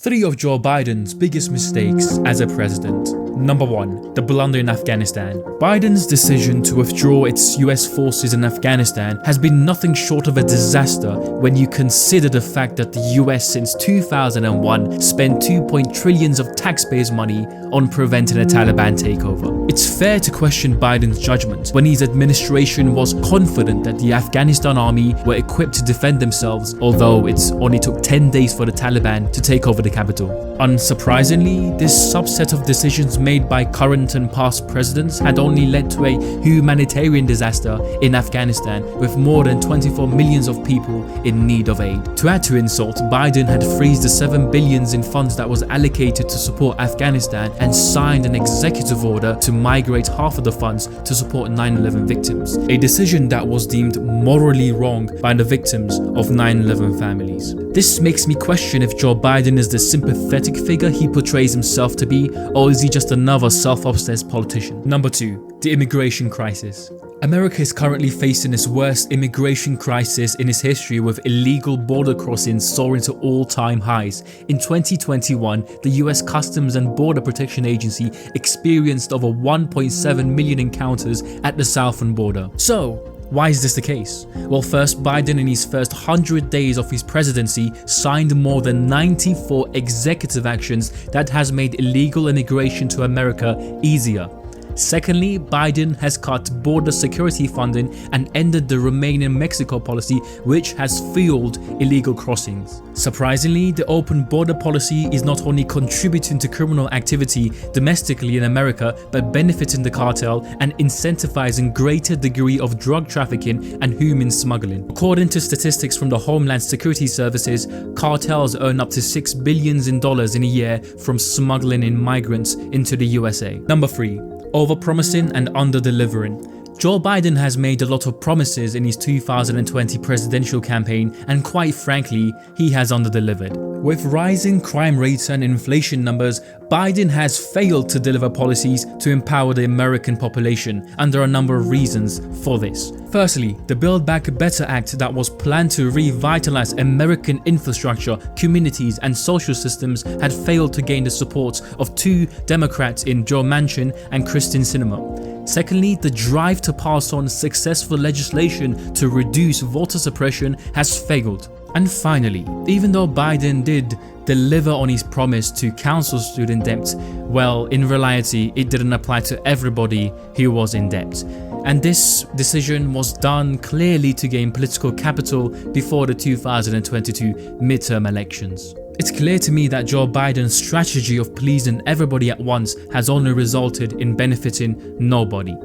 Three of Joe Biden's biggest mistakes as a president. Number 1. The blunder in Afghanistan. Biden's decision to withdraw its US forces in Afghanistan has been nothing short of a disaster when you consider the fact that the US since 2001 spent $2 trillion of taxpayers' money on preventing a Taliban takeover. It's fair to question Biden's judgment when his administration was confident that the Afghanistan army were equipped to defend themselves, although it only took 10 days for the Taliban to take over the capital. Unsurprisingly, this subset of decisions made by current and past presidents had only led to a humanitarian disaster in Afghanistan with more than 24 million of people in need of aid. To add to insult, Biden had freezed the $7 billion in funds that was allocated to support Afghanistan and signed an executive order to migrate half of the funds to support 9/11 victims, a decision that was deemed morally wrong by the victims of 9/11 families. This makes me question if Joe Biden is the sympathetic figure he portrays himself to be, or is he just another self-obsessed politician? Number 2. The immigration crisis. America is currently facing its worst immigration crisis in its history, with illegal border crossings soaring to all-time highs. In 2021, the US Customs and Border Protection Agency experienced over 1.7 million encounters at the southern border. So, why is this the case? Well, first, Biden in his first 100 days of his presidency signed more than 94 executive actions that has made illegal immigration to America easier. Secondly, Biden has cut border security funding and ended the Remain in Mexico policy, which has fueled illegal crossings. Surprisingly, the open border policy is not only contributing to criminal activity domestically in America, but benefiting the cartel and incentivizing greater degree of drug trafficking and human smuggling. According to statistics from the Homeland Security Services, cartels earn up to $6 billion in a year from smuggling in migrants into the USA. Number 3. Overpromising and under-delivering. Joe Biden has made a lot of promises in his 2020 presidential campaign, and quite frankly, he has under-delivered. With rising crime rates and inflation numbers, Biden has failed to deliver policies to empower the American population, and there are a number of reasons for this. Firstly, the Build Back Better Act that was planned to revitalize American infrastructure, communities and social systems had failed to gain the support of two Democrats in Joe Manchin and Kyrsten Sinema. Secondly, the drive to pass on successful legislation to reduce voter suppression has failed. And finally, even though Biden did deliver on his promise to cancel student debt, well, in reality, it didn't apply to everybody who was in debt. And this decision was done clearly to gain political capital before the 2022 midterm elections. It's clear to me that Joe Biden's strategy of pleasing everybody at once has only resulted in benefiting nobody.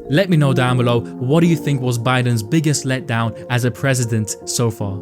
Let me know down below, what do you think was Biden's biggest letdown as a president so far?